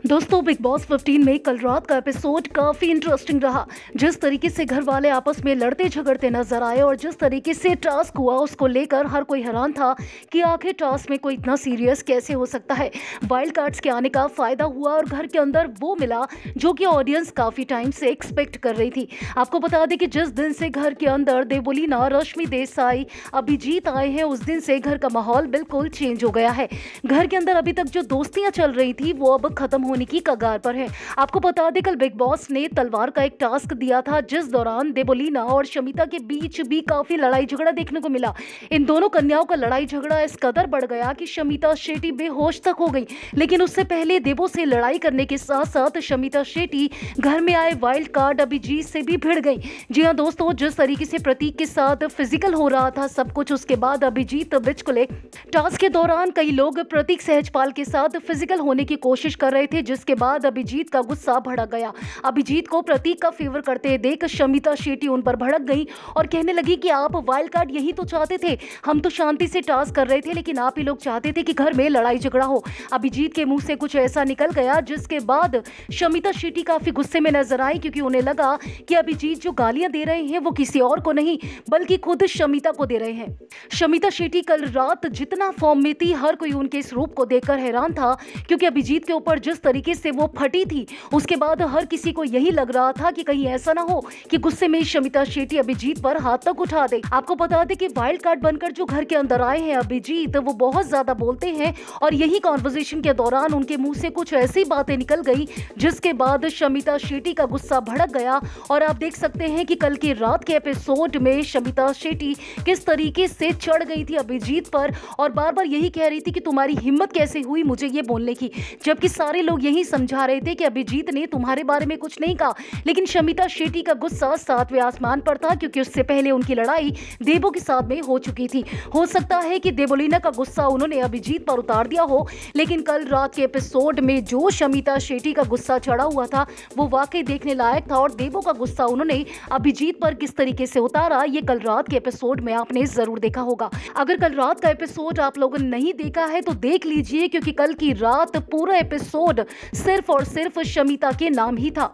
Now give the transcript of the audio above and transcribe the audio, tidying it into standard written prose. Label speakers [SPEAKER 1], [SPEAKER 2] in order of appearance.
[SPEAKER 1] दोस्तों, big boss 15 में कल रात का एपिसोड काफी इंटरेस्टिंग रहा। जिस तरीके से घर वाले आपस में लड़ते झगड़ते नजर आए और जिस तरीके से टास्क हुआ उसको लेकर हर कोई हैरान था कि आखिर टास्क में कोई इतना सीरियस कैसे हो सकता है। वाइल्ड कार्ड्स के आने का फायदा हुआ और घर के अंदर वो मिला जो कि ऑडियंस काफी टाइम से एक्सपेक्ट कर रही थी। आपको बता दें कि जिस दिन से घर के अंदर देवोलीना, रश्मि देसाई, अभिजीत आए हैं उस दिन से घर का माहौल बिल्कुल चेंज हो गया है। घर के अंदर अभी तक जो दोस्तियां चल रही थी वो अब खत्म होने की कगार पर है। आपको बता दें कल बिग बॉस ने तलवार का एक टास्क दिया था जिस दौरान देवोलीना और शमिता के बीच भी काफी लड़ाई झगड़ा देखने को मिला। इन दोनों कन्याओं का लड़ाई झगड़ा इस कदर बढ़ गया कि शमिता शेट्टी बेहोश तक हो गई। लेकिन उससे पहले देवो से लड़ाई करने के साथ साथ शमिता शेट्टी घर में आए वाइल्ड कार्ड अभिजीत से भी भिड़ गई। जी हाँ दोस्तों, जिस तरीके से प्रतीक के साथ फिजिकल हो रहा था सब कुछ, उसके बाद अभिजीत बिचकुले। टास्क के दौरान कई लोग प्रतीक सहजपाल के साथ फिजिकल होने की कोशिश कर रहे थे जिसके बाद अभिजीत का गुस्सा भड़क गया। अभिजीत को प्रतीक का फेवर करते देख शमिता शेट्टी उन पर भड़क गई और कहने लगी कि आप वाइल्ड कार्ड यही तो चाहते थे, हम तो शांति से टास्क कर रहे थे लेकिन आप ही लोग चाहते थे कि घर में लड़ाई झगड़ा हो। अभिजीत के मुंह से कुछ ऐसा निकल गया जिसके बाद शमिता शेट्टी काफी गुस्से में नजर आई क्योंकि उन्हें लगा कि अभिजीत जो गालियां दे रहे हैं वो किसी और को नहीं बल्कि खुद शमिता को दे रहे हैं। शमिता शेट्टी कल रात जितना फॉर्म में थी हर कोई उनके इस रूप को देखकर हैरान था क्योंकि अभिजीत के ऊपर जिस तरीके से वो फटी थी उसके बाद हर किसी को यही लग रहा था कि कहीं ऐसा ना हो कि गुस्से में शमिता शेट्टी अभिजीत पर हाथ तक उठा दे। आपको बता दें कि वाइल्ड कार्ड बनकर जो घर के अंदर आए हैं अभिजीत, वो बहुत ज्यादा बोलते हैं और यही कॉन्वर्सेशन के दौरान उनके मुंह से कुछ ऐसी बातें निकल गई जिसके बाद शमिता शेट्टी का गुस्सा भड़क गया। और आप देख सकते हैं कि कल की रात के एपिसोड में शमिता शेट्टी किस तरीके से चढ़ गई थी अभिजीत पर और बार बार यही कह रही थी कि तुम्हारी हिम्मत कैसे हुई मुझे ये बोलने की, जबकि सारे लोग यही समझा रहे थे कि अभिजीत ने तुम्हारे बारे में कुछ नहीं कहा। लेकिन शमिता शेट्टी का गुस्सा सातवें आसमान पर था क्योंकि उससे पहले उनकी लड़ाई देवो के साथ में हो चुकी थी। हो सकता है कि देवोलीना का गुस्सा उन्होंने अभिजीत पर उतार दिया हो, लेकिन कल रात के एपिसोड में जो शमिता शेट्टी का गुस्सा चढ़ा हुआ था वो वाकई देखने लायक था और देवो का गुस्सा उन्होंने अभिजीत पर किस तरीके से उतारा ये कल रात के एपिसोड में आपने जरूर देखा होगा। अगर कल रात का एपिसोड आप लोगों ने नहीं देखा है तो देख लीजिए क्योंकि कल की रात पूरा एपिसोड सिर्फ और सिर्फ शमिता के नाम ही था।